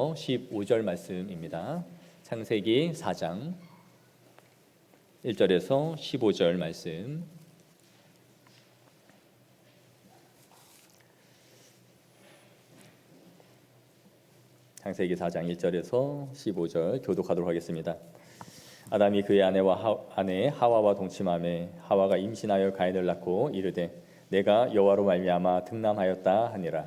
15절 말씀입니다. 창세기 4장 1절에서 15절 말씀. 창세기 4장 1절에서 15절 교독하도록 하겠습니다. 아담이 그의 아내 하와와 동침하매 하와가 임신하여 가인을 낳고 이르되 내가 여호와로 말미암아 등남하였다 하니라.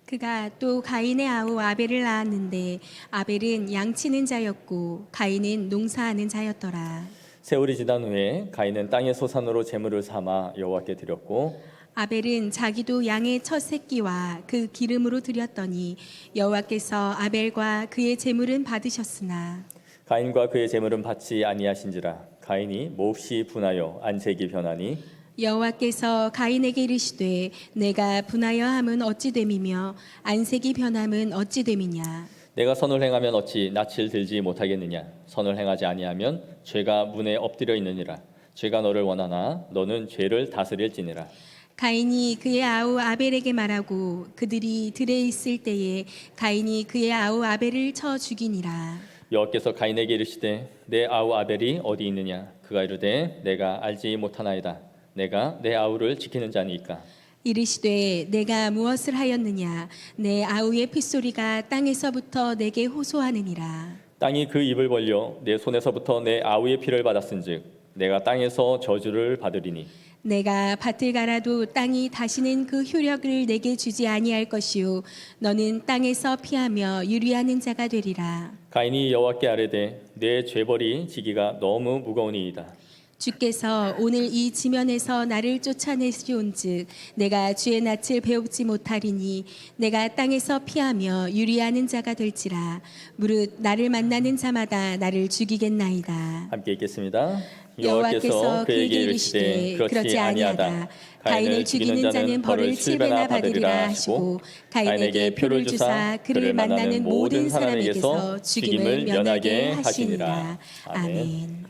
그가 또 가인의 아우 아벨을 낳았는데 아벨은 양치는 자였고 가인은 농사하는 자였더라. 세월이 지난 후에 가인은 땅의 소산으로 제물을 삼아 여호와께 드렸고 아벨은 자기도 양의 첫 새끼와 그 기름으로 드렸더니 여호와께서 아벨과 그의 제물은 받으셨으나 가인과 그의 제물은 받지 아니하신지라. 가인이 몹시 분하여 안색이 변하니 여호와께서 가인에게 이르시되 내가 분하여 함은 어찌 됨이며 안색이 변함은 어찌 됨이냐. 내가 선을 행하면 어찌 낯을 들지 못하겠느냐. 선을 행하지 아니하면 죄가 문에 엎드려 있느니라. 죄가 너를 원하나 너는 죄를 다스릴지니라. 가인이 그의 아우 아벨에게 말하고 그들이 들에 있을 때에 가인이 그의 아우 아벨을 쳐 죽이니라. 여호와께서 가인에게 이르시되 내 아우 아벨이 어디 있느냐. 그가 이르되 내가 알지 못하나이다. 내가 내 아우를 지키는 자니까. 이르시되 내가 무엇을 하였느냐. 내 아우의 핏소리가 땅에서부터 내게 호소하느니라. 땅이 그 입을 벌려 내 손에서부터 내 아우의 피를 받았은즉 내가 땅에서 저주를 받으리니. 내가 밭을 갈아도 땅이 다시는 그 효력을 내게 주지 아니할 것이요 너는 땅에서 피하며 유리하는 자가 되리라. 가인이 여호와께 아뢰되 내 죄벌이 지기가 너무 무거우니이다. 주께서 오늘 이 지면에서 나를 쫓아내시온즉 내가 주의 낯을 배웁지 못하리니 내가 땅에서 피하며 유리하는 자가 될지라. 무릇 나를 만나는 자마다 나를 죽이겠나이다. 함께 읽겠습니다. 여호와께서 그에게 이르시되 그렇지 아니하다. 가인을 죽이는 자는 벌을 7배나 받으리라 하시고 가인에게 표를 주사 그를 만나는 모든 사람에게서 죽임을 면하게 하시니라. 아멘.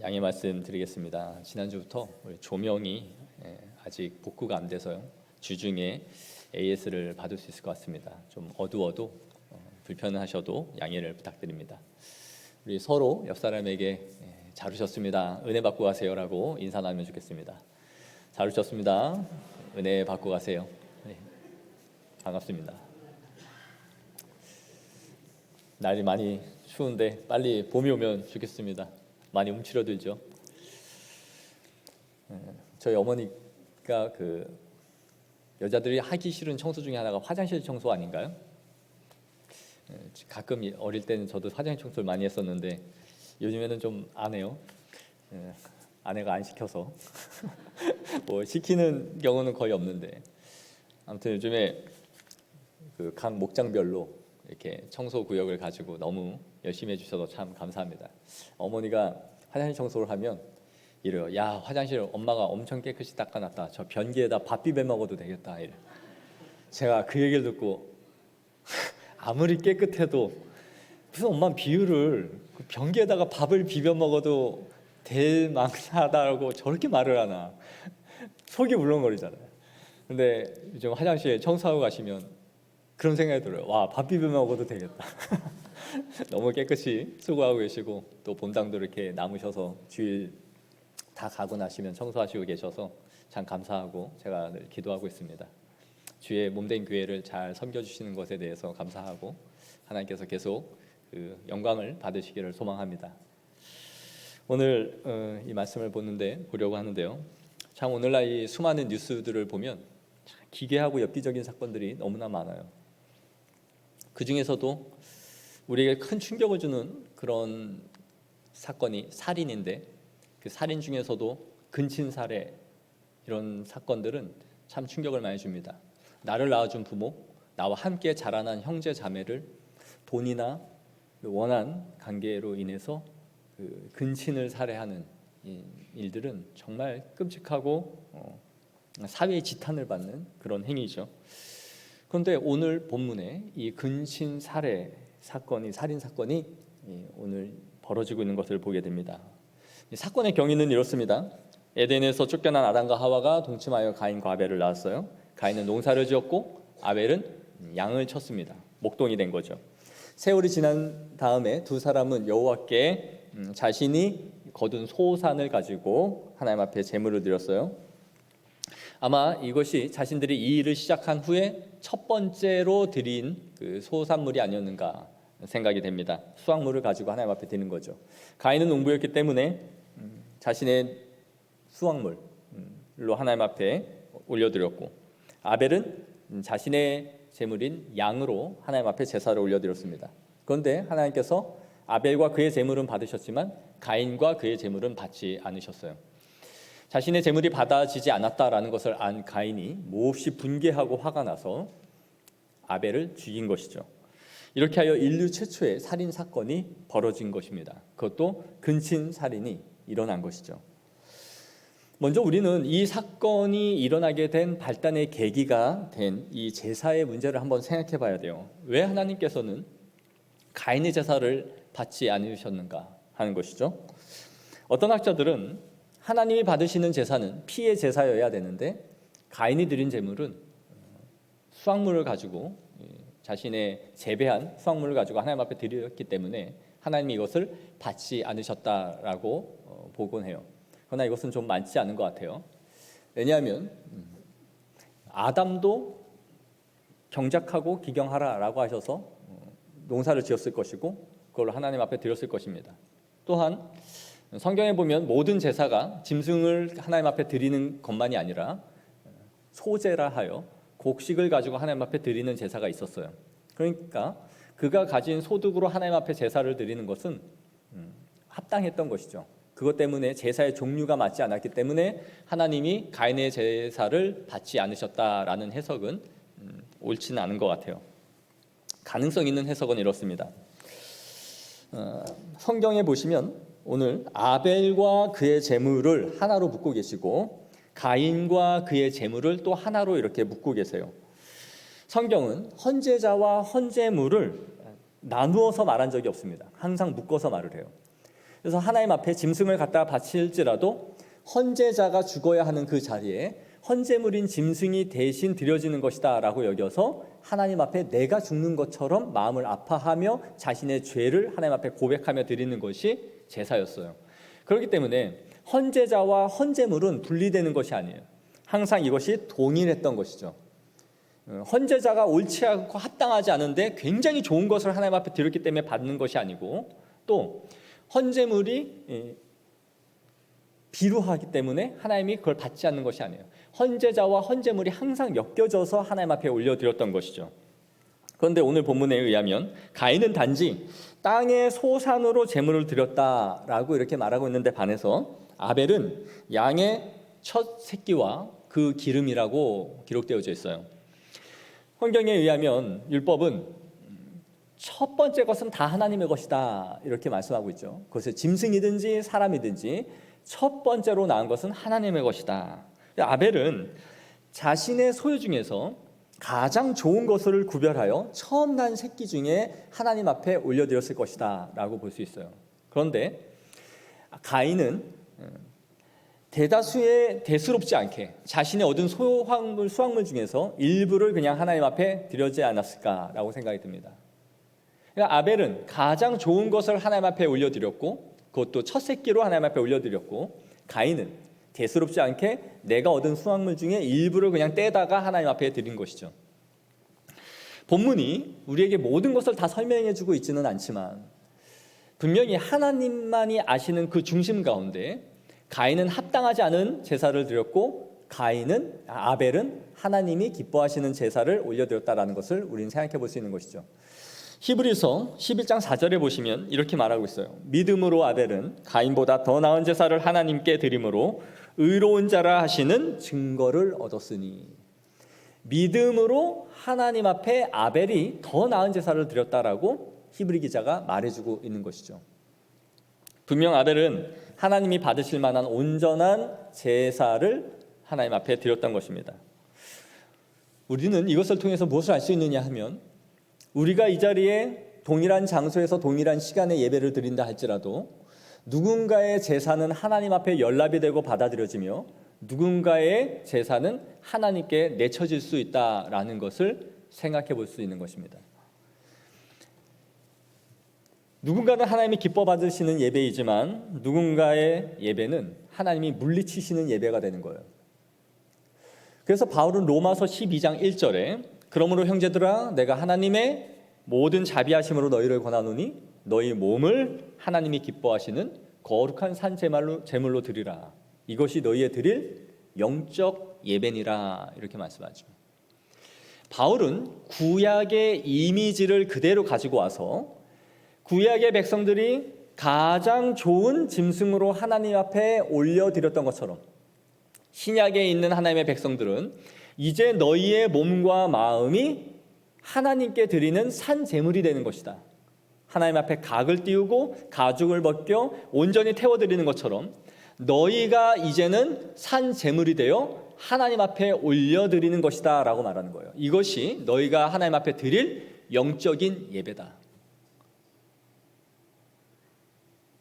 양해 말씀 드리겠습니다. 지난주부터 우리 조명이 아직 복구가 안 돼서요. 주중에 AS를 받을 수 있을 것 같습니다. 좀 어두워도 불편하셔도 양해를 부탁드립니다. 우리 서로 옆 사람에게 잘 오셨습니다. 은혜 받고 가세요라고 인사 나누면 좋겠습니다. 잘 오셨습니다. 은혜 받고 가세요. 네, 반갑습니다. 날이 많이 추운데 빨리 봄이 오면 좋겠습니다. 많이 움츠러들죠. 저희 어머니가 그 여자들이 하기 싫은 청소 중에 하나가 화장실 청소 아닌가요? 가끔 어릴 때는 저도 화장실 청소를 많이 했었는데 요즘에는 좀 안 해요. 아내가 안 시켜서 뭐 시키는 경우는 거의 없는데 아무튼 요즘에 그 각 목장별로 이렇게 청소 구역을 가지고 너무 열심히 해주셔서 참 감사합니다. 어머니가 화장실 청소를 하면 이래요. 야, 화장실 엄마가 엄청 깨끗이 닦아놨다. 저 변기에다 밥 비벼 먹어도 되겠다. 이래. 제가 그 얘기를 듣고 아무리 깨끗해도 무슨 엄마 비유를 그 변기에다가 밥을 비벼 먹어도 될 만하다고 저렇게 말을 하나. 속이 물렁거리잖아요. 근데 요즘 화장실 청소하고 가시면 그런 생각이 들어요. 와, 밥 비벼 먹어도 되겠다. 너무 깨끗이 수고하고 계시고 또 본당도 이렇게 남으셔서 주일 다 가고 나시면 청소하시고 계셔서 참 감사하고 제가 늘 기도하고 있습니다. 주의 몸된 교회를 잘 섬겨주시는 것에 대해서 감사하고 하나님께서 계속 그 영광을 받으시기를 소망합니다. 오늘 이 말씀을 보려고 하는데요. 참 오늘날 이 수많은 뉴스들을 보면 기괴하고 엽기적인 사건들이 너무나 많아요. 그 중에서도 우리에게 큰 충격을 주는 그런 사건이 살인인데 그 살인 중에서도 근친살해 이런 사건들은 참 충격을 많이 줍니다. 나를 낳아준 부모, 나와 함께 자라난 형제 자매를 돈이나 원한 관계로 인해서 그 근친을 살해하는 일들은 정말 끔찍하고 사회의 지탄을 받는 그런 행위죠. 그런데 오늘 본문에 이 근친 살해 사건이 살인 사건이 오늘 벌어지고 있는 것을 보게 됩니다. 이 사건의 경위는 이렇습니다. 에덴에서 쫓겨난 아담과 하와가 동침하여 가인과 아벨을 낳았어요. 가인은 농사를 지었고 아벨은 양을 쳤습니다. 목동이 된 거죠. 세월이 지난 다음에 두 사람은 여호와께 자신이 거둔 소산을 가지고 하나님 앞에 제물을 드렸어요. 아마 이것이 자신들이 이 일을 시작한 후에 첫 번째로 드린 그 소산물이 아니었는가 생각이 됩니다. 수확물을 가지고 하나님 앞에 드리는 거죠. 가인은 농부였기 때문에 자신의 수확물로 하나님 앞에 올려드렸고, 아벨은 자신의 제물인 양으로 하나님 앞에 제사를 올려드렸습니다. 그런데 하나님께서 아벨과 그의 제물은 받으셨지만 가인과 그의 제물은 받지 않으셨어요. 자신의 제물이 받아지지 않았다라는 것을 안 가인이 몹시 분개하고 화가 나서 아벨을 죽인 것이죠. 이렇게 하여 인류 최초의 살인 사건이 벌어진 것입니다. 그것도 근친 살인이 일어난 것이죠. 먼저 우리는 이 사건이 일어나게 된 발단의 계기가 된 이 제사의 문제를 한번 생각해 봐야 돼요. 왜 하나님께서는 가인의 제사를 받지 않으셨는가 하는 것이죠. 어떤 학자들은 하나님이 받으시는 제사는 피의 제사여야 되는데 가인이 드린 제물은 수확물을 가지고, 자신의 재배한 수확물을 가지고 하나님 앞에 드렸기 때문에 하나님이 이것을 받지 않으셨다라고 보곤 해요. 그러나 이것은 좀 맞지 않은 것 같아요. 왜냐하면 아담도 경작하고 기경하라라고 하셔서 농사를 지었을 것이고 그걸 하나님 앞에 드렸을 것입니다. 또한 성경에 보면 모든 제사가 짐승을 하나님 앞에 드리는 것만이 아니라 소제라 하여 곡식을 가지고 하나님 앞에 드리는 제사가 있었어요. 그러니까 그가 가진 소득으로 하나님 앞에 제사를 드리는 것은 합당했던 것이죠. 그것 때문에 제사의 종류가 맞지 않았기 때문에 하나님이 가인의 제사를 받지 않으셨다라는 해석은 옳지는 않은 것 같아요. 가능성 있는 해석은 이렇습니다. 성경에 보시면 오늘 아벨과 그의 제물을 하나로 묶고 계시고 가인과 그의 제물을 또 하나로 이렇게 묶고 계세요. 성경은 헌제자와 헌제물을 나누어서 말한 적이 없습니다. 항상 묶어서 말을 해요. 그래서 하나님 앞에 짐승을 갖다 바칠지라도 헌제자가 죽어야 하는 그 자리에 헌제물인 짐승이 대신 드려지는 것이다 라고 여겨서 하나님 앞에 내가 죽는 것처럼 마음을 아파하며 자신의 죄를 하나님 앞에 고백하며 드리는 것이 제사였어요. 그렇기 때문에 헌제자와 헌제물은 분리되는 것이 아니에요. 항상 이것이 동일했던 것이죠. 헌제자가 옳지 않고 합당하지 않은데 굉장히 좋은 것을 하나님 앞에 드렸기 때문에 받는 것이 아니고, 또 헌제물이 비루하기 때문에 하나님이 그걸 받지 않는 것이 아니에요. 헌제자와 헌제물이 항상 엮여져서 하나님 앞에 올려드렸던 것이죠. 그런데 오늘 본문에 의하면 가인은 단지 땅의 소산으로 제물을 드렸다라고 이렇게 말하고 있는데 반해서 아벨은 양의 첫 새끼와 그 기름이라고 기록되어져 있어요. 성경에 의하면 율법은 첫 번째 것은 다 하나님의 것이다 이렇게 말씀하고 있죠. 그것이 짐승이든지 사람이든지 첫 번째로 나은 것은 하나님의 것이다. 아벨은 자신의 소유 중에서 가장 좋은 것을 구별하여 처음 난 새끼 중에 하나님 앞에 올려드렸을 것이다 라고 볼 수 있어요. 그런데 가인은 대수롭지 않게 자신의 얻은 수확물 중에서 일부를 그냥 하나님 앞에 드리지 않았을까라고 생각이 듭니다. 그러니까 아벨은 가장 좋은 것을 하나님 앞에 올려드렸고 그것도 첫 새끼로 하나님 앞에 올려드렸고, 가인은 대수롭지 않게 내가 얻은 수확물 중에 일부를 그냥 떼다가 하나님 앞에 드린 것이죠. 본문이 우리에게 모든 것을 다 설명해 주고 있지는 않지만 분명히 하나님만이 아시는 그 중심 가운데 가인은 합당하지 않은 제사를 드렸고 아벨은 하나님이 기뻐하시는 제사를 올려드렸다라는 것을 우리는 생각해 볼 수 있는 것이죠. 히브리서 11장 4절에 보시면 이렇게 말하고 있어요. 믿음으로 아벨은 가인보다 더 나은 제사를 하나님께 드림으로 의로운 자라 하시는 증거를 얻었으니, 믿음으로 하나님 앞에 아벨이 더 나은 제사를 드렸다라고 히브리 기자가 말해주고 있는 것이죠. 분명 아벨은 하나님이 받으실 만한 온전한 제사를 하나님 앞에 드렸던 것입니다. 우리는 이것을 통해서 무엇을 알 수 있느냐 하면, 우리가 이 자리에 동일한 장소에서 동일한 시간에 예배를 드린다 할지라도 누군가의 제사는 하나님 앞에 연락이 되고 받아들여지며 누군가의 제사는 하나님께 내쳐질 수 있다라는 것을 생각해 볼 수 있는 것입니다. 누군가는 하나님이 기뻐 받으시는 예배이지만 누군가의 예배는 하나님이 물리치시는 예배가 되는 거예요. 그래서 바울은 로마서 12장 1절에 그러므로 형제들아 내가 하나님의 모든 자비하심으로 너희를 권하노니 너희 몸을 하나님이 기뻐하시는 거룩한 산 제물로 드리라. 이것이 너희의 드릴 영적 예배니라. 이렇게 말씀하죠. 바울은 구약의 이미지를 그대로 가지고 와서 구약의 백성들이 가장 좋은 짐승으로 하나님 앞에 올려드렸던 것처럼 신약에 있는 하나님의 백성들은 이제 너희의 몸과 마음이 하나님께 드리는 산 제물이 되는 것이다. 하나님 앞에 각을 띄우고 가죽을 벗겨 온전히 태워드리는 것처럼 너희가 이제는 산 제물이 되어 하나님 앞에 올려드리는 것이다 라고 말하는 거예요. 이것이 너희가 하나님 앞에 드릴 영적인 예배다.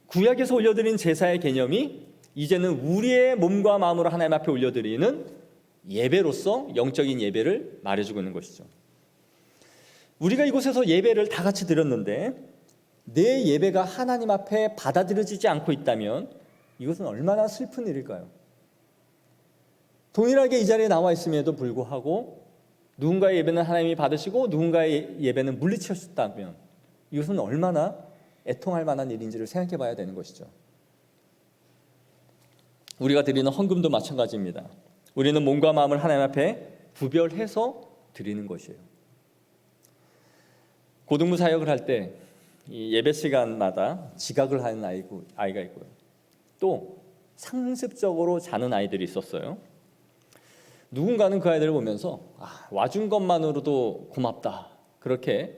구약에서 올려드린 제사의 개념이 이제는 우리의 몸과 마음으로 하나님 앞에 올려드리는 예배로서 영적인 예배를 말해주고 있는 것이죠. 우리가 이곳에서 예배를 다 같이 드렸는데 내 예배가 하나님 앞에 받아들여지지 않고 있다면 이것은 얼마나 슬픈 일일까요? 동일하게 이 자리에 나와 있음에도 불구하고 누군가의 예배는 하나님이 받으시고 누군가의 예배는 물리치셨다면 이것은 얼마나 애통할 만한 일인지를 생각해 봐야 되는 것이죠. 우리가 드리는 헌금도 마찬가지입니다. 우리는 몸과 마음을 하나님 앞에 구별해서 드리는 것이에요. 고등부 사역을 할 때 예배 시간마다 지각을 하는 아이가 있고요. 또 상습적으로 자는 아이들이 있었어요. 누군가는 그 아이들을 보면서 와준 것만으로도 고맙다 그렇게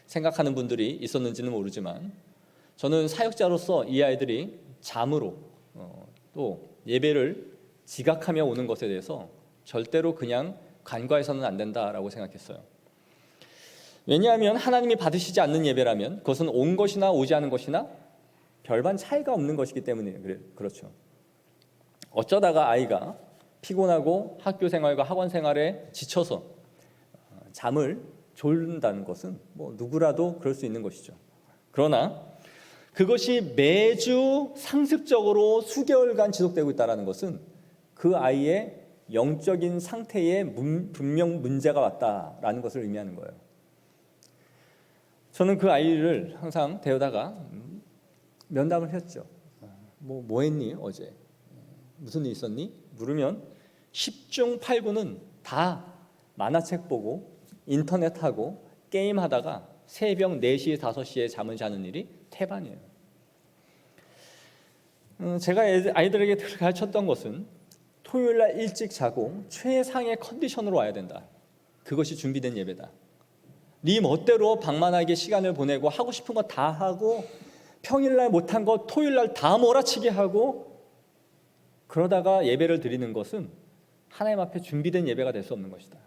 생각하는 분들이 있었는지는 모르지만 저는 사역자로서 이 아이들이 잠으로 또 예배를 지각하며 오는 것에 대해서 절대로 그냥 간과해서는 안 된다라고 생각했어요. 왜냐하면 하나님이 받으시지 않는 예배라면 그것은 온 것이나 오지 않은 것이나 별반 차이가 없는 것이기 때문에 그렇죠. 어쩌다가 아이가 피곤하고 학교 생활과 학원 생활에 지쳐서 잠을 졸는다는 것은 누구라도 그럴 수 있는 것이죠. 그러나 그것이 매주 상습적으로 수개월간 지속되고 있다는 것은 그 아이의 영적인 상태에 분명 문제가 왔다라는 것을 의미하는 거예요. 저는 그 아이를 항상 데려다가 면담을 했죠. 뭐 했니 어제? 무슨 일 있었니? 물으면 10중 8구는 다 만화책 보고 인터넷하고 게임하다가 새벽 4시, 5시에 잠을 자는 일이 태반이에요. 제가 아이들에게 가르쳤던 것은 토요일날 일찍 자고 최상의 컨디션으로 와야 된다. 그것이 준비된 예배다. 네 멋대로 방만하게 시간을 보내고 하고 싶은 거 다 하고 평일날 못한 거 토요일날 다 몰아치게 하고 그러다가 예배를 드리는 것은 하나님 앞에 준비된 예배가 될 수 없는 것이다.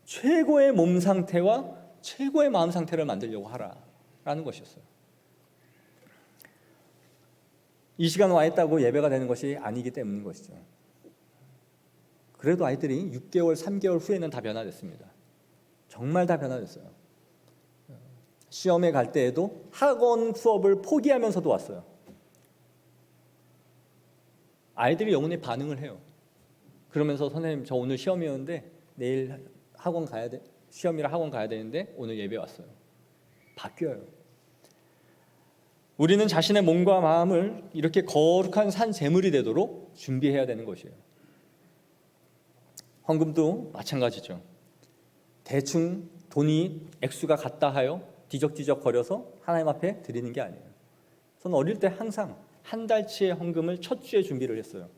최고의 몸 상태와 최고의 마음 상태를 만들려고 하라라는 것이었어요. 이 시간 와 있다고 예배가 되는 것이 아니기 때문인 것이죠. 그래도 아이들이 6개월, 3개월 후에는 다 변화됐습니다. 정말 다 변화됐어요. 시험에 갈 때에도 학원 수업을 포기하면서도 왔어요. 아이들이 영혼의 반응을 해요. 그러면서 선생님 저 오늘 시험이었는데 내일 학원 가야 돼. 시험이라 학원 가야 되는데 오늘 예배 왔어요. 바뀌어요. 우리는 자신의 몸과 마음을 이렇게 거룩한 산 제물이 되도록 준비해야 되는 것이에요. 헌금도 마찬가지죠. 대충 돈이 액수가 같다 하여 뒤적뒤적 거려서 하나님 앞에 드리는 게 아니에요. 저는 어릴 때 항상 한 달치의 헌금을 첫 주에 준비를 했어요.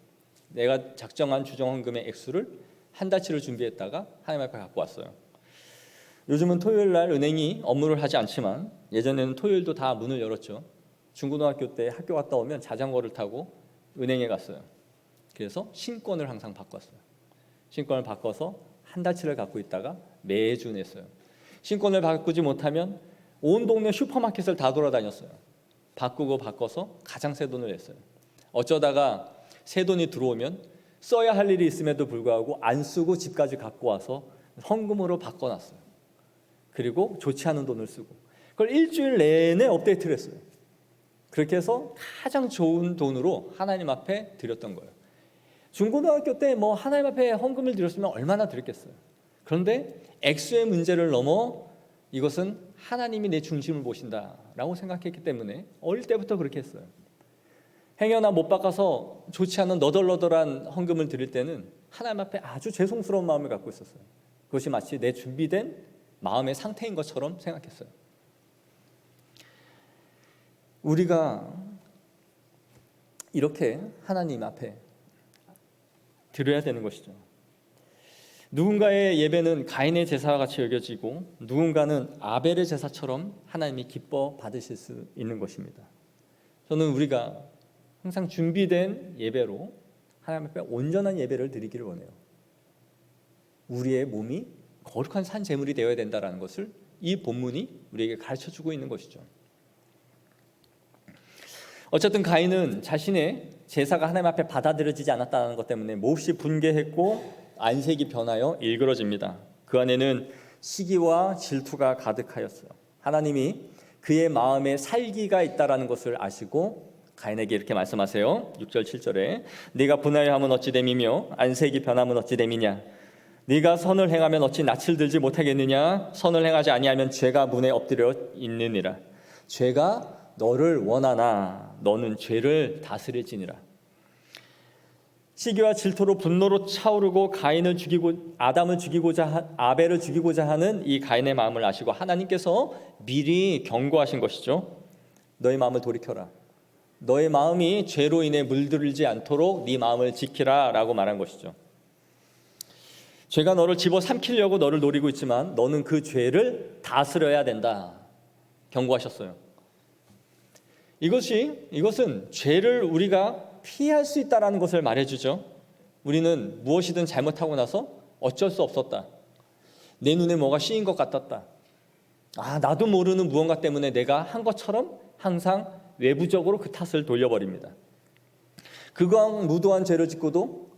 내가 작정한 주정 헌금의 액수를 한 달치를 준비했다가 하나님 앞에 갖고 왔어요. 요즘은 토요일 날 은행이 업무를 하지 않지만 예전에는 토요일도 다 문을 열었죠. 중고등학교 때 학교 갔다 오면 자전거를 타고 은행에 갔어요. 그래서 신권을 항상 바꿨어요. 신권을 바꿔서 한 달치를 갖고 있다가 매주 냈어요. 신권을 바꾸지 못하면 온 동네 슈퍼마켓을 다 돌아다녔어요. 바꿔서 가장 새 돈을 냈어요. 어쩌다가 새 돈이 들어오면 써야 할 일이 있음에도 불구하고 안 쓰고 집까지 갖고 와서 헌금으로 바꿔놨어요. 그리고 좋지 않은 돈을 쓰고 그걸 일주일 내내 업데이트를 했어요. 그렇게 해서 가장 좋은 돈으로 하나님 앞에 드렸던 거예요. 중고등학교 때 뭐 하나님 앞에 헌금을 드렸으면 얼마나 드렸겠어요. 그런데 액수의 문제를 넘어 이것은 하나님이 내 중심을 보신다라고 생각했기 때문에 어릴 때부터 그렇게 했어요. 행여나 못 바꿔서 좋지 않은 너덜너덜한 헌금을 드릴 때는 하나님 앞에 아주 죄송스러운 마음을 갖고 있었어요. 그것이 마치 내 준비된 마음의 상태인 것처럼 생각했어요. 우리가 이렇게 하나님 앞에 드려야 되는 것이죠. 누군가의 예배는 가인의 제사와 같이 여겨지고 누군가는 아벨의 제사처럼 하나님이 기뻐 받으실 수 있는 것입니다. 저는 우리가 항상 준비된 예배로 하나님 앞에 온전한 예배를 드리기를 원해요. 우리의 몸이 거룩한 산 제물이 되어야 된다는 것을 이 본문이 우리에게 가르쳐주고 있는 것이죠. 어쨌든 가인은 자신의 제사가 하나님 앞에 받아들여지지 않았다는 것 때문에 몹시 분개했고 안색이 변하여 일그러집니다. 그 안에는 시기와 질투가 가득하였어요. 하나님이 그의 마음에 살기가 있다라는 것을 아시고 가인에게 이렇게 말씀하세요. 6절 7절에 네가 분하여 함은 어찌 됨이며 안색이 변함은 어찌 됨이냐. 네가 선을 행하면 어찌 낯을 들지 못하겠느냐. 선을 행하지 아니하면 죄가 문에 엎드려 있느니라. 죄가 너를 원하나 너는 죄를 다스릴지니라. 시기와 질투로 분노로 차오르고 가인을 죽이고 아담을 죽이고자 아벨을 죽이고자 하는 이 가인의 마음을 아시고 하나님께서 미리 경고하신 것이죠. 너의 마음을 돌이켜라. 너의 마음이 죄로 인해 물들지 않도록 네 마음을 지키라 라고 말한 것이죠. 죄가 너를 집어삼키려고 너를 노리고 있지만 너는 그 죄를 다스려야 된다 경고하셨어요. 이것은 죄를 우리가 피할 수 있다는 것을 말해주죠. 우리는 무엇이든 잘못하고 나서 어쩔 수 없었다. 내 눈에 뭐가 씌인 것 같았다. 나도 모르는 무언가 때문에 내가 한 것처럼 항상 외부적으로 그 탓을 돌려버립니다. 극악무도한 죄를 짓고도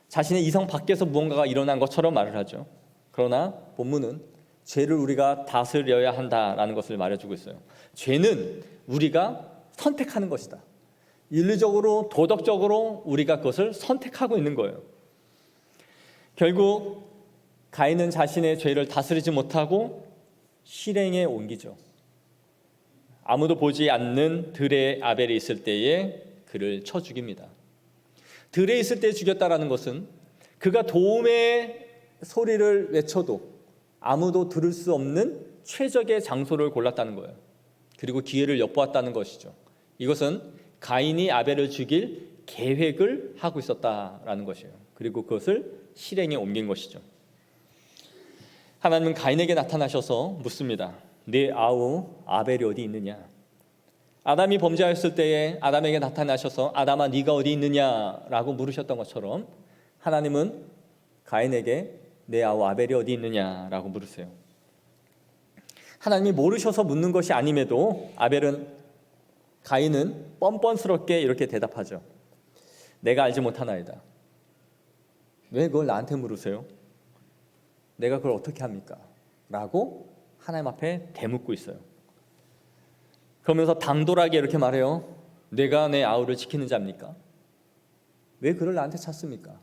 자신의 이성 밖에서 무언가가 일어난 것처럼 말을 하죠. 그러나 본문은 죄를 우리가 다스려야 한다라는 것을 말해주고 있어요. 죄는 우리가 선택하는 것이다. 윤리적으로 도덕적으로 우리가 그것을 선택하고 있는 거예요. 결국 가인은 자신의 죄를 다스리지 못하고 실행에 옮기죠. 아무도 보지 않는 들의 아벨이 있을 때에 그를 쳐 죽입니다. 들에 있을 때 죽였다라는 것은 그가 도움의 소리를 외쳐도 아무도 들을 수 없는 최적의 장소를 골랐다는 거예요. 그리고 기회를 엿보았다는 것이죠. 이것은 가인이 아벨을 죽일 계획을 하고 있었다라는 것이에요. 그리고 그것을 실행에 옮긴 것이죠. 하나님은 가인에게 나타나셔서 묻습니다. 네 아우 아벨이 어디 있느냐? 아담이 범죄하였을 때에 아담에게 나타나셔서 아담아 네가 어디 있느냐라고 물으셨던 것처럼 하나님은 가인에게 내 아우 아벨이 어디 있느냐라고 물으세요. 하나님이 모르셔서 묻는 것이 아님에도 가인은 뻔뻔스럽게 이렇게 대답하죠. 내가 알지 못하나이다. 왜 그걸 나한테 물으세요? 내가 그걸 어떻게 합니까? 라고 하나님 앞에 대묻고 있어요. 그러면서 당돌하게 이렇게 말해요. 내가 내 아우를 지키는 자입니까? 왜 그를 나한테 찾습니까?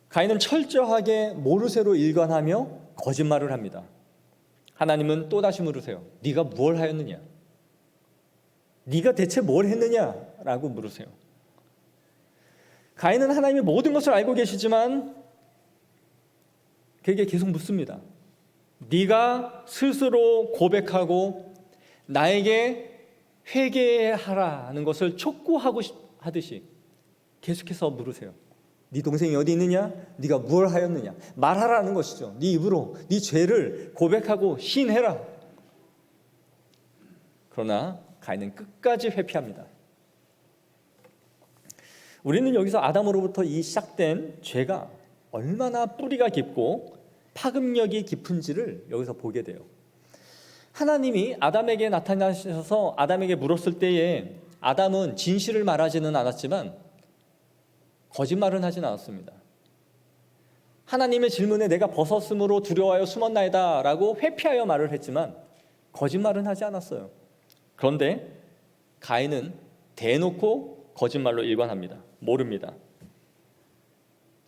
가인은 철저하게 모르쇠로 일관하며 거짓말을 합니다. 하나님은 또다시 물으세요. 네가 뭘 하였느냐? 네가 대체 뭘 했느냐? 라고 물으세요. 가인은 하나님이 모든 것을 알고 계시지만 그에게 계속 묻습니다. 네가 스스로 고백하고 나에게 회개하라는 것을 촉구하고 하듯이 계속해서 물으세요. 네 동생이 어디 있느냐? 네가 뭘 하였느냐? 말하라는 것이죠. 네 입으로 네 죄를 고백하고 시인해라. 그러나 가인은 끝까지 회피합니다. 우리는 여기서 아담으로부터 이 시작된 죄가 얼마나 뿌리가 깊고 파급력이 깊은지를 여기서 보게 돼요. 하나님이 아담에게 나타나셔서 아담에게 물었을 때에 아담은 진실을 말하지는 않았지만 거짓말은 하진 않았습니다. 하나님의 질문에 내가 벗었으므로 두려워하여 숨었나이다 라고 회피하여 말을 했지만 거짓말은 하지 않았어요. 그런데 가인은 대놓고 거짓말로 일관합니다. 모릅니다.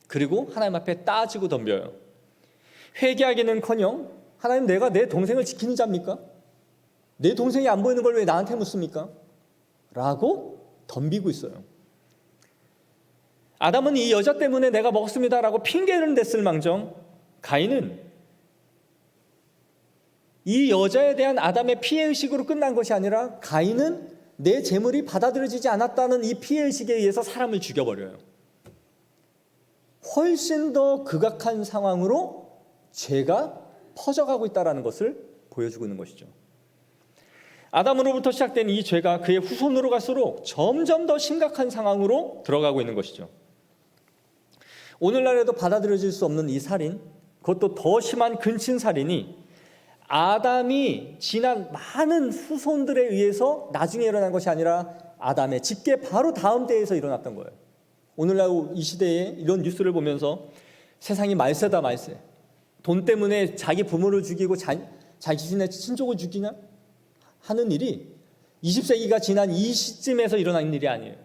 그리고 하나님 앞에 따지고 덤벼요. 회개하기는커녕 하나님, 내가 내 동생을 지키는 자입니까? 내 동생이 안 보이는 걸 왜 나한테 묻습니까? 라고 덤비고 있어요. 아담은 이 여자 때문에 내가 먹었습니다 라고 핑계를 댔을 망정, 가인은 이 여자에 대한 아담의 피해의식으로 끝난 것이 아니라 가인은 내 재물이 받아들여지지 않았다는 이 피해의식에 의해서 사람을 죽여버려요. 훨씬 더 극악한 상황으로 죄가 퍼져가고 있다는 것을 보여주고 있는 것이죠. 아담으로부터 시작된 이 죄가 그의 후손으로 갈수록 점점 더 심각한 상황으로 들어가고 있는 것이죠. 오늘날에도 받아들여질 수 없는 이 살인, 그것도 더 심한 근친살인이 아담이 지난 많은 후손들에 의해서 나중에 일어난 것이 아니라 아담의 직계 바로 다음 때에서 일어났던 거예요. 오늘날 이 시대에 이런 뉴스를 보면서 세상이 말세다 말세, 돈 때문에 자기 부모를 죽이고 자기 자신의 친족을 죽이나 하는 일이 20세기가 지난 이 시점에서 일어난 일이 아니에요.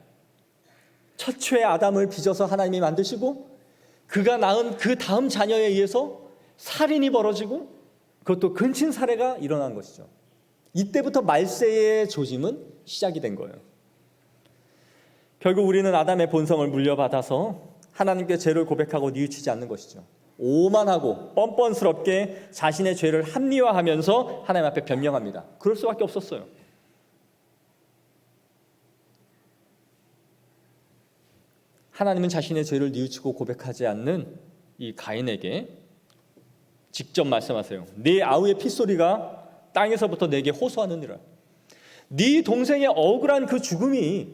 첫째 아담을 빚어서 하나님이 만드시고 그가 낳은 그 다음 자녀에 의해서 살인이 벌어지고 그것도 근친살해가 일어난 것이죠. 이때부터 말세의 조짐은 시작이 된 거예요. 결국 우리는 아담의 본성을 물려받아서 하나님께 죄를 고백하고 뉘우치지 않는 것이죠. 오만하고 뻔뻔스럽게 자신의 죄를 합리화하면서 하나님 앞에 변명합니다. 그럴 수밖에 없었어요. 하나님은 자신의 죄를 뉘우치고 고백하지 않는 이 가인에게 직접 말씀하세요. 네 아우의 핏소리가 땅에서부터 내게 호소하느니라. 네 동생의 억울한 그 죽음이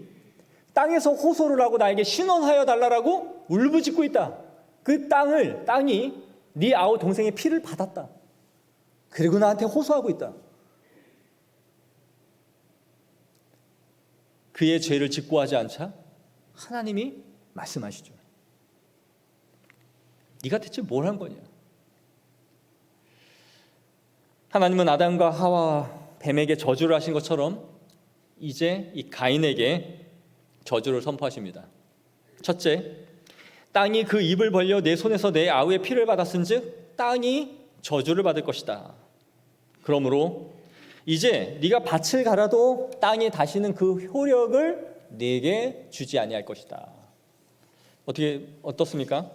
땅에서 호소를 하고 나에게 신원하여 달라라고 울부짖고 있다. 그 땅이 네 아우 동생의 피를 받았다. 그리고 나한테 호소하고 있다. 그의 죄를 직고하지 않자 하나님이 말씀하시죠. 네가 대체 뭘 한 거냐? 하나님은 아담과 하와 뱀에게 저주를 하신 것처럼 이제 이 가인에게 저주를 선포하십니다. 첫째, 땅이 그 입을 벌려 내 손에서 내 아우의 피를 받았은즉 땅이 저주를 받을 것이다. 그러므로 이제 네가 밭을 갈아도 땅이 다시는 그 효력을 네게 주지 아니할 것이다. 어떻습니까?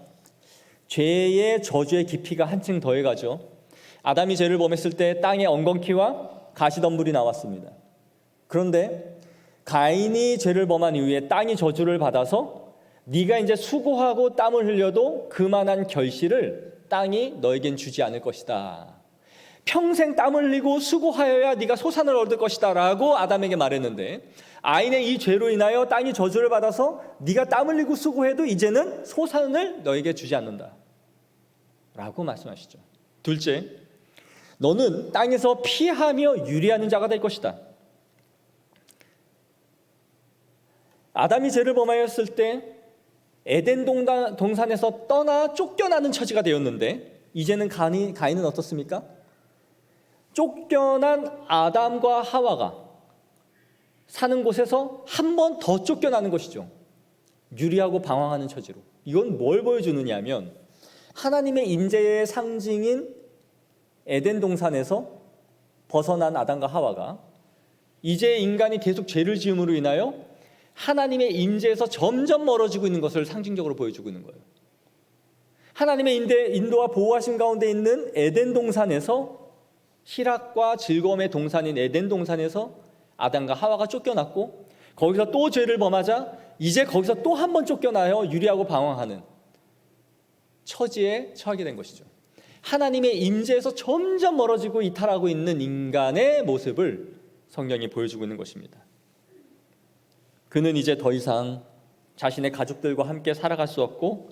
죄의 저주의 깊이가 한층 더해가죠. 아담이 죄를 범했을 때 땅에 엉겅퀴와 가시덤불이 나왔습니다. 그런데 가인이 죄를 범한 이후에 땅이 저주를 받아서 네가 이제 수고하고 땀을 흘려도 그만한 결실을 땅이 너에겐 주지 않을 것이다. 평생 땀을 흘리고 수고하여야 네가 소산을 얻을 것이다 라고 아담에게 말했는데, 가인의 이 죄로 인하여 땅이 저주를 받아서 네가 땀 흘리고 수고해도 이제는 소산을 너에게 주지 않는다 라고 말씀하시죠. 둘째, 너는 땅에서 피하며 유리하는 자가 될 것이다. 아담이 죄를 범하였을 때 에덴 동산에서 떠나 쫓겨나는 처지가 되었는데, 이제는 가인은 어떻습니까? 쫓겨난 아담과 하와가 사는 곳에서 한 번 더 쫓겨나는 것이죠. 유리하고 방황하는 처지로. 이건 뭘 보여주느냐 하면 하나님의 임재의 상징인 에덴 동산에서 벗어난 아담과 하와가 이제 인간이 계속 죄를 지음으로 인하여 하나님의 임재에서 점점 멀어지고 있는 것을 상징적으로 보여주고 있는 거예요. 하나님의 인도와 보호하심 가운데 있는 에덴 동산에서, 희락과 즐거움의 동산인 에덴 동산에서 아담과 하와가 쫓겨났고, 거기서 또 죄를 범하자 이제 거기서 또 한 번 쫓겨나요 유리하고 방황하는 처지에 처하게 된 것이죠. 하나님의 임재에서 점점 멀어지고 이탈하고 있는 인간의 모습을 성경이 보여주고 있는 것입니다. 그는 이제 더 이상 자신의 가족들과 함께 살아갈 수 없고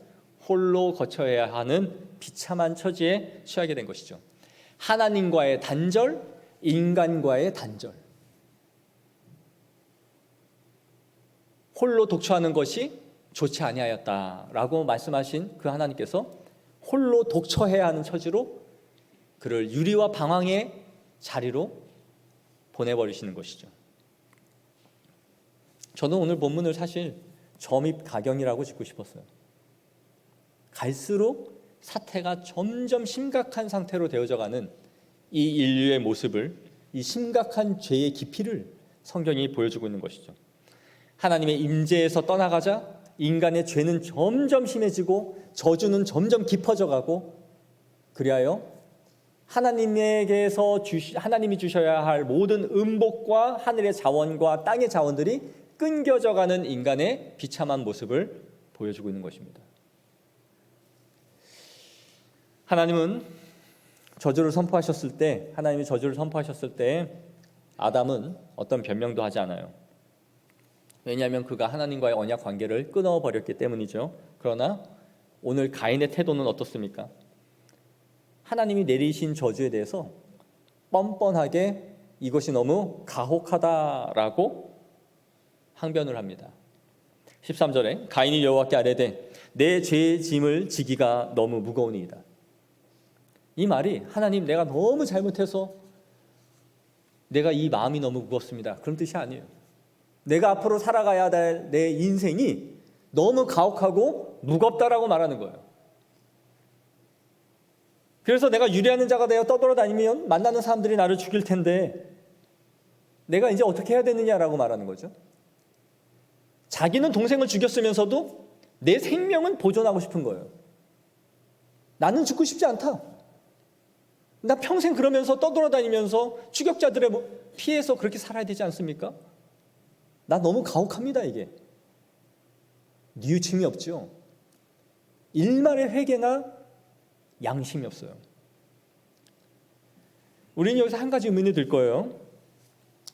홀로 거쳐야 하는 비참한 처지에 처하게 된 것이죠. 하나님과의 단절, 인간과의 단절. 홀로 독처하는 것이 좋지 아니하였다라고 말씀하신 그 하나님께서 홀로 독처해야 하는 처지로 그를 유리와 방황의 자리로 보내버리시는 것이죠. 저는 오늘 본문을 사실 점입가경이라고 짓고 싶었어요. 갈수록 사태가 점점 심각한 상태로 되어져가는 이 인류의 모습을, 이 심각한 죄의 깊이를 성경이 보여주고 있는 것이죠. 하나님의 임재에서 떠나가자 인간의 죄는 점점 심해지고 저주는 점점 깊어져가고, 그리하여 하나님이 주셔야 할 모든 음복과 하늘의 자원과 땅의 자원들이 끊겨져가는 인간의 비참한 모습을 보여주고 있는 것입니다. 하나님이 저주를 선포하셨을 때 아담은 어떤 변명도 하지 않아요. 왜냐하면 그가 하나님과의 언약 관계를 끊어버렸기 때문이죠. 그러나 오늘 가인의 태도는 어떻습니까? 하나님이 내리신 저주에 대해서 뻔뻔하게 이것이 너무 가혹하다라고 항변을 합니다. 13절에 가인이 여호와께 아뢰되 내 죄의 짐을 지기가 너무 무거우니이다. 이 말이 하나님, 내가 너무 잘못해서 내가 이 마음이 너무 무겁습니다, 그런 뜻이 아니에요. 내가 앞으로 살아가야 될 내 인생이 너무 가혹하고 무겁다라고 말하는 거예요. 그래서 내가 유리하는 자가 되어 떠돌아다니면 만나는 사람들이 나를 죽일 텐데 내가 이제 어떻게 해야 되느냐라고 말하는 거죠. 자기는 동생을 죽였으면서도 내 생명은 보존하고 싶은 거예요. 나는 죽고 싶지 않다. 나 평생 그러면서 떠돌아다니면서 추격자들의 피해서 그렇게 살아야 되지 않습니까? 나 너무 가혹합니다. 이게 뉘우침이 없죠. 일말의 회개나 양심이 없어요. 우리는 여기서 한 가지 의문이 들 거예요.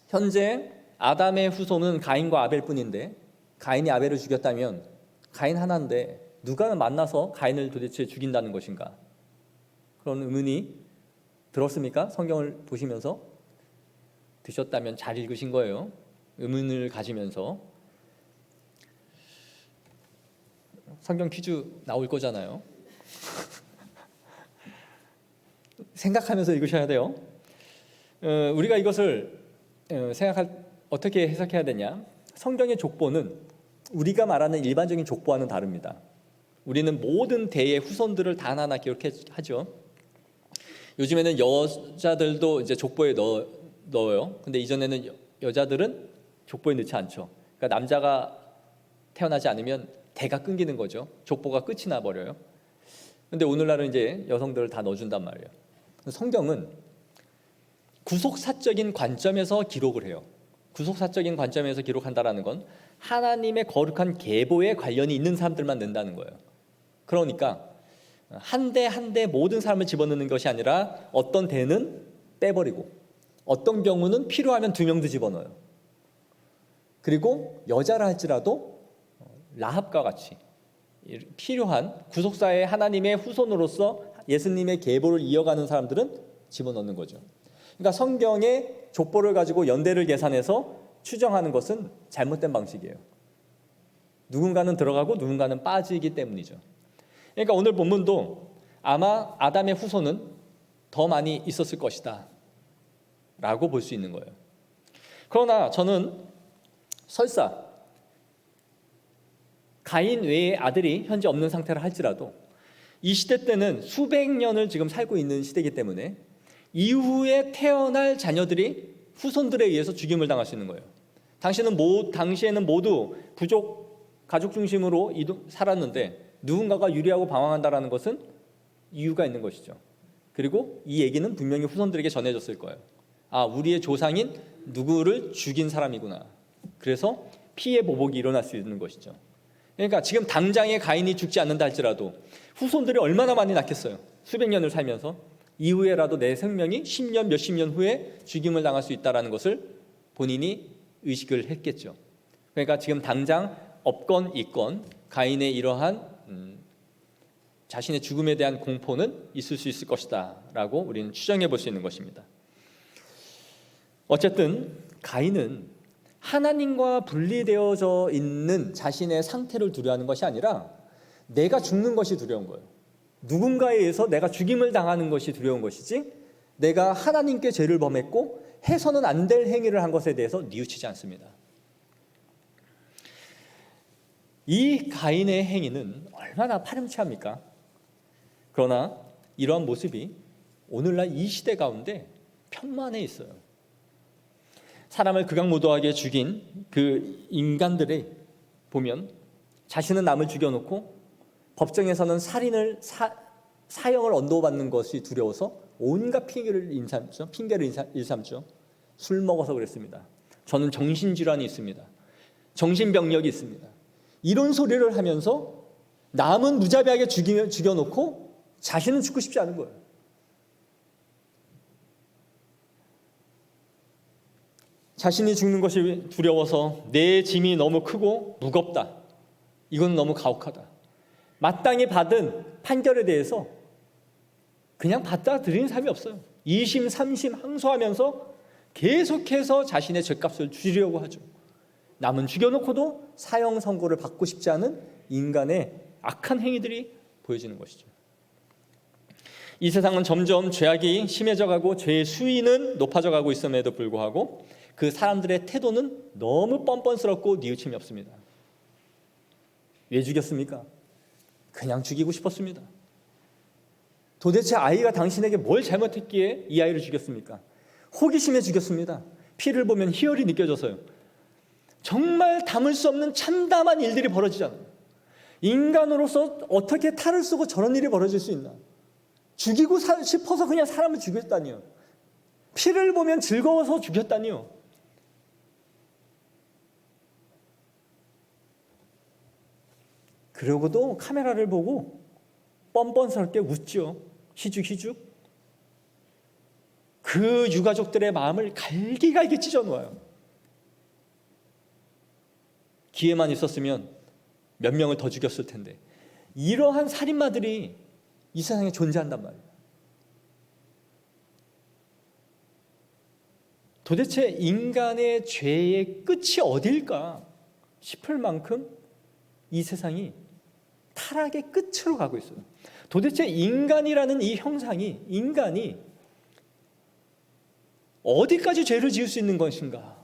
현재 아담의 후손은 가인과 아벨뿐인데, 가인이 아벨을 죽였다면 가인 하나인데 누가 만나서 가인을 도대체 죽인다는 것인가? 그런 의문이 들었습니까? 성경을 보시면서 드셨다면 잘 읽으신 거예요. 의문을 가지면서. 성경 퀴즈 나올 거잖아요. 생각하면서 읽으셔야 돼요. 우리가 이것을 어떻게 해석해야 되냐? 성경의 족보는 우리가 말하는 일반적인 족보와는 다릅니다. 우리는 모든 대의 후손들을 다 하나하나 기록하죠. 요즘에는 여자들도 이제 족보에 넣어요. 근데 이전에는 여자들은 족보에 넣지 않죠. 그러니까 남자가 태어나지 않으면 대가 끊기는 거죠. 족보가 끝이 나 버려요. 근데 오늘날은 이제 여성들을 다 넣어준단 말이에요. 성경은 구속사적인 관점에서 기록을 해요. 구속사적인 관점에서 기록한다라는 건 하나님의 거룩한 계보에 관련이 있는 사람들만 넣는다는 거예요. 그러니까 한 대 한 대 모든 사람을 집어넣는 것이 아니라 어떤 대는 빼버리고 어떤 경우는 필요하면 2명도 집어넣어요. 그리고 여자라 할지라도 라합과 같이 필요한 구속사의 하나님의 후손으로서 예수님의 계보를 이어가는 사람들은 집어넣는 거죠. 그러니까 성경의 족보를 가지고 연대를 계산해서 추정하는 것은 잘못된 방식이에요. 누군가는 들어가고 누군가는 빠지기 때문이죠. 그러니까 오늘 본문도 아마 아담의 후손은 더 많이 있었을 것이다 라고 볼 수 있는 거예요. 그러나 저는 설사 가인 외의 아들이 현재 없는 상태라 할지라도 이 시대 때는 수백 년을 지금 살고 있는 시대이기 때문에 이후에 태어날 자녀들이 후손들에 의해서 죽임을 당할 수 있는 거예요. 당시에는 모두 부족, 가족 중심으로 살았는데 누군가가 유리하고 방황한다는 것은 이유가 있는 것이죠. 그리고 이 얘기는 분명히 후손들에게 전해졌을 거예요. 아, 우리의 조상인 누구를 죽인 사람이구나. 그래서 피해 보복이 일어날 수 있는 것이죠. 그러니까 지금 당장에 가인이 죽지 않는다 할지라도 후손들이 얼마나 많이 낳겠어요. 수백 년을 살면서 이후에라도 내 생명이 10년 몇십 년 후에 죽임을 당할 수 있다는 것을 본인이 의식을 했겠죠. 그러니까 지금 당장 없건 있건 가인의 이러한 자신의 죽음에 대한 공포는 있을 수 있을 것이다 라고 우리는 추정해 볼 수 있는 것입니다. 어쨌든 가인은 하나님과 분리되어져 있는 자신의 상태를 두려워하는 것이 아니라 내가 죽는 것이 두려운 거예요. 누군가에 의해서 내가 죽임을 당하는 것이 두려운 것이지 내가 하나님께 죄를 범했고 해서는 안 될 행위를 한 것에 대해서 뉘우치지 않습니다. 이 가인의 행위는 얼마나 파렴치합니까? 그러나 이러한 모습이 오늘날 이 시대 가운데 편만해 있어요. 사람을 극악무도하게 죽인 그 인간들의 보면 자신은 남을 죽여놓고 법정에서는 사형을 언도받는 것이 두려워서 온갖 핑계를 일삼죠. 술 먹어서 그랬습니다. 저는 정신질환이 있습니다. 정신병력이 있습니다. 이런 소리를 하면서 남은 무자비하게 죽여놓고 자신은 죽고 싶지 않은 거예요. 자신이 죽는 것이 두려워서 내 짐이 너무 크고 무겁다. 이건 너무 가혹하다. 마땅히 받은 판결에 대해서 그냥 받아들이는 사람이 없어요. 2심, 3심 항소하면서 계속해서 자신의 죄값을 줄이려고 하죠. 남은 죽여놓고도 사형 선고를 받고 싶지 않은 인간의 악한 행위들이 보여지는 것이죠. 이 세상은 점점 죄악이 심해져가고 죄의 수위는 높아져가고 있음에도 불구하고 그 사람들의 태도는 너무 뻔뻔스럽고 뉘우침이 없습니다. 왜 죽였습니까? 그냥 죽이고 싶었습니다. 도대체 아이가 당신에게 뭘 잘못했기에 이 아이를 죽였습니까? 호기심에 죽였습니다. 피를 보면 희열이 느껴져서요. 정말 담을 수 없는 참담한 일들이 벌어지잖아요. 인간으로서 어떻게 탈을 쓰고 저런 일이 벌어질 수 있나? 죽이고 싶어서 그냥 사람을 죽였다니요. 피를 보면 즐거워서 죽였다니요. 그러고도 카메라를 보고 뻔뻔스럽게 웃죠. 희죽희죽. 그 유가족들의 마음을 갈기갈기 찢어놓아요. 기회만 있었으면 몇 명을 더 죽였을 텐데 이러한 살인마들이 이 세상에 존재한단 말이에요. 도대체 인간의 죄의 끝이 어딜까 싶을 만큼 이 세상이 타락의 끝으로 가고 있어요. 도대체 인간이라는 이 형상이 인간이 어디까지 죄를 지을 수 있는 것인가?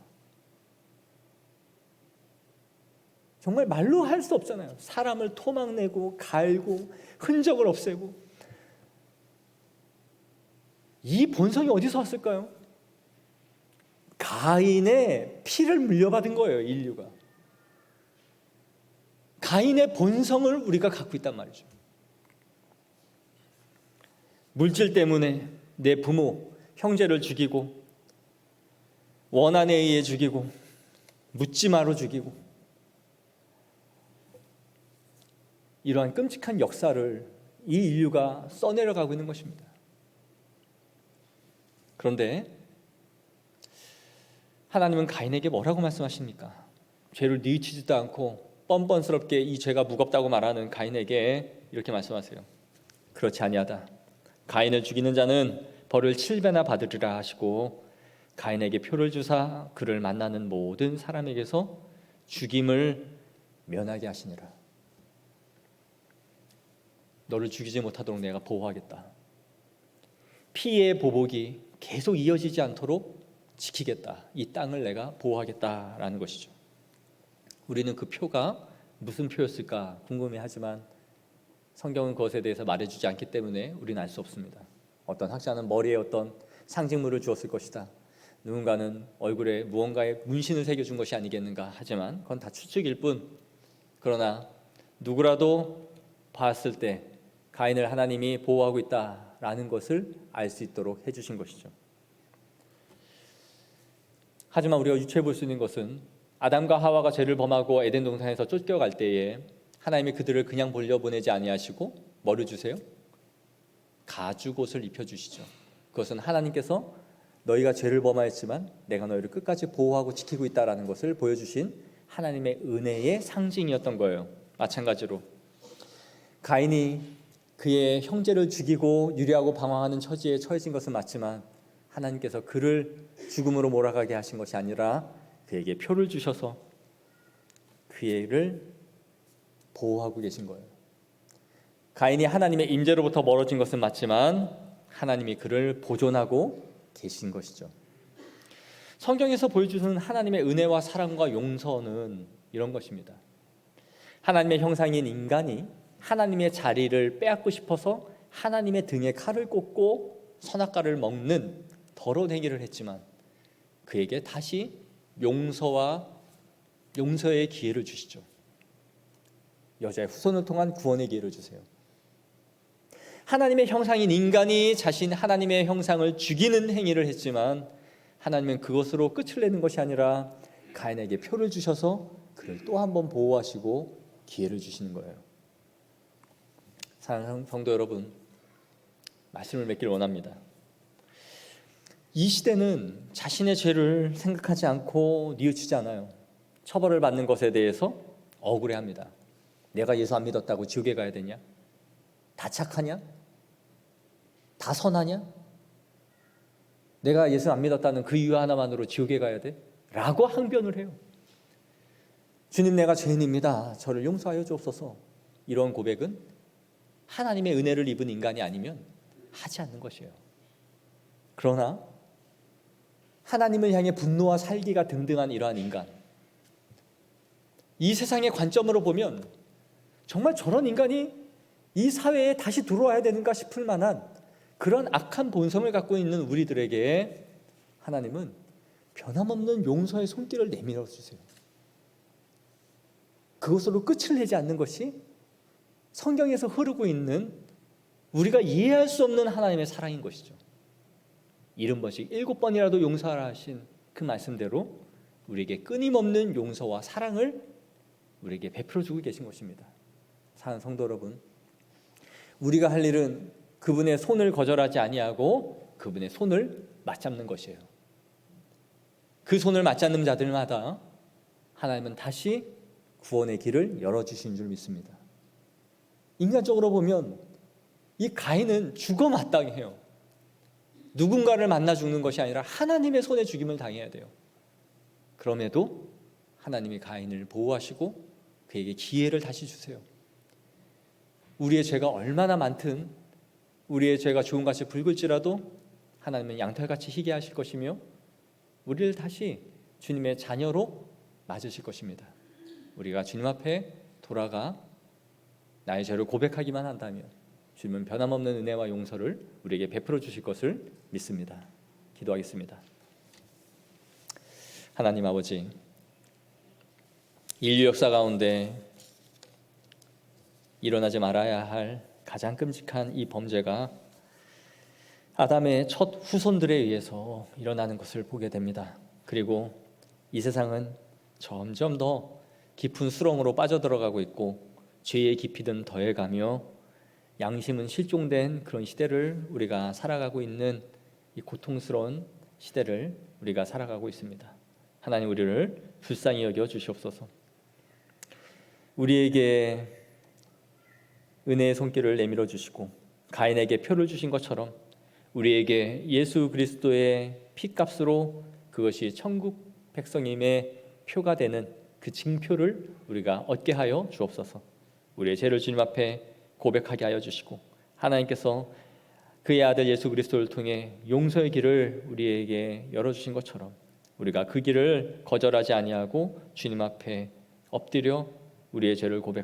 정말 말로 할 수 없잖아요. 사람을 토막내고 갈고 흔적을 없애고 이 본성이 어디서 왔을까요? 가인의 피를 물려받은 거예요. 인류가. 가인의 본성을 우리가 갖고 있단 말이죠. 물질 때문에 내 부모, 형제를 죽이고 원한에 의해 죽이고 묻지마로 죽이고 이러한 끔찍한 역사를 이 인류가 써내려가고 있는 것입니다. 그런데 하나님은 가인에게 뭐라고 말씀하십니까? 죄를 뉘우치지도 않고 뻔뻔스럽게 이 죄가 무겁다고 말하는 가인에게 이렇게 말씀하세요. 그렇지 아니하다. 가인을 죽이는 자는 벌을 7배나 받으리라 하시고 가인에게 표를 주사 그를 만나는 모든 사람에게서 죽임을 면하게 하시니라. 너를 죽이지 못하도록 내가 보호하겠다. 피의 보복이 계속 이어지지 않도록 지키겠다. 이 땅을 내가 보호하겠다라는 것이죠. 우리는 그 표가 무슨 표였을까 궁금해하지만 성경은 그것에 대해서 말해주지 않기 때문에 우리는 알 수 없습니다. 어떤 학자는 머리에 어떤 상징물을 주었을 것이다. 누군가는 얼굴에 무언가의 문신을 새겨준 것이 아니겠는가 하지만 그건 다 추측일 뿐, 그러나 누구라도 봤을 때 가인을 하나님이 보호하고 있다라는 것을 알 수 있도록 해주신 것이죠. 하지만 우리가 유추해 볼 수 있는 것은 아담과 하와가 죄를 범하고 에덴 동산에서 쫓겨갈 때에 하나님이 그들을 그냥 돌려보내지 아니하시고 뭐를 주세요? 가죽옷을 입혀주시죠. 그것은 하나님께서 너희가 죄를 범하였지만 내가 너희를 끝까지 보호하고 지키고 있다는 것을 보여주신 하나님의 은혜의 상징이었던 거예요. 마찬가지로 가인이 그의 형제를 죽이고 유리하고 방황하는 처지에 처해진 것은 맞지만 하나님께서 그를 죽음으로 몰아가게 하신 것이 아니라 그에게 표를 주셔서 그를 보호하고 계신 거예요. 가인이 하나님의 임재로부터 멀어진 것은 맞지만 하나님이 그를 보존하고 계신 것이죠. 성경에서 보여주는 하나님의 은혜와 사랑과 용서는 이런 것입니다. 하나님의 형상인 인간이 하나님의 자리를 빼앗고 싶어서 하나님의 등에 칼을 꽂고 선악과를 먹는 더러운 행위를 했지만 그에게 다시 용서의 기회를 주시죠. 여자의 후손을 통한 구원의 기회를 주세요. 하나님의 형상인 인간이 자신 하나님의 형상을 죽이는 행위를 했지만 하나님은 그것으로 끝을 내는 것이 아니라 가인에게 표를 주셔서 그를 또 한 번 보호하시고 기회를 주시는 거예요. 사랑하는 성도 여러분, 말씀을 맺길 원합니다. 이 시대는 자신의 죄를 생각하지 않고 뉘우치지 않아요. 처벌을 받는 것에 대해서 억울해합니다. 내가 예수 안 믿었다고 지옥에 가야 되냐? 다 착하냐? 다 선하냐? 내가 예수 안 믿었다는 그 이유 하나만으로 지옥에 가야 돼? 라고 항변을 해요. 주님, 내가 죄인입니다. 저를 용서하여 주옵소서. 이런 고백은 하나님의 은혜를 입은 인간이 아니면 하지 않는 것이에요. 그러나 하나님을 향해 분노와 살기가 등등한 이러한 인간, 이 세상의 관점으로 보면 정말 저런 인간이 이 사회에 다시 들어와야 되는가 싶을 만한 그런 악한 본성을 갖고 있는 우리들에게 하나님은 변함없는 용서의 손길을 내밀어 주세요. 그것으로 끝을 내지 않는 것이 성경에서 흐르고 있는 우리가 이해할 수 없는 하나님의 사랑인 것이죠. 70번씩 7번이라도 용서하라 하신 그 말씀대로 우리에게 끊임없는 용서와 사랑을 우리에게 베풀어 주고 계신 것입니다. 사랑하는 성도 여러분, 우리가 할 일은 그분의 손을 거절하지 아니하고 그분의 손을 맞잡는 것이에요. 그 손을 맞잡는 자들마다 하나님은 다시 구원의 길을 열어주신 줄 믿습니다. 인간적으로 보면 이 가인은 죽어 마땅해요. 누군가를 만나 죽는 것이 아니라 하나님의 손에 죽임을 당해야 돼요. 그럼에도 하나님이 가인을 보호하시고 그에게 기회를 다시 주세요. 우리의 죄가 얼마나 많든 우리의 죄가 주홍같이 붉을지라도 하나님은 양털같이 희게 하실 것이며 우리를 다시 주님의 자녀로 맞으실 것입니다. 우리가 주님 앞에 돌아가 나의 죄를 고백하기만 한다면 주님은 변함없는 은혜와 용서를 우리에게 베풀어 주실 것을 믿습니다. 기도하겠습니다. 하나님 아버지, 인류 역사 가운데 일어나지 말아야 할 가장 끔찍한 이 범죄가 아담의 첫 후손들에 의해서 일어나는 것을 보게 됩니다. 그리고 이 세상은 점점 더 깊은 수렁으로 빠져들어가고 있고 죄의 깊이는 더해가며 양심은 실종된 그런 시대를 우리가 살아가고 있는 이 고통스러운 시대를 우리가 살아가고 있습니다. 하나님, 우리를 불쌍히 여겨 주시옵소서. 우리에게 은혜의 손길을 내밀어 주시고 가인에게 표를 주신 것처럼 우리에게 예수 그리스도의 피값으로 그것이 천국 백성임의 표가 되는 그 징표를 우리가 얻게 하여 주옵소서. 우리의 죄를 주님 앞에 고백하게 하여 주시고 하나님께서 그의 아들 예수 그리스도를 통해 용서의 길을 우리에게 열어주신 것처럼 우리가 그 길을 거절하지 아니하고 주님 앞에 엎드려 우리의 죄를 고백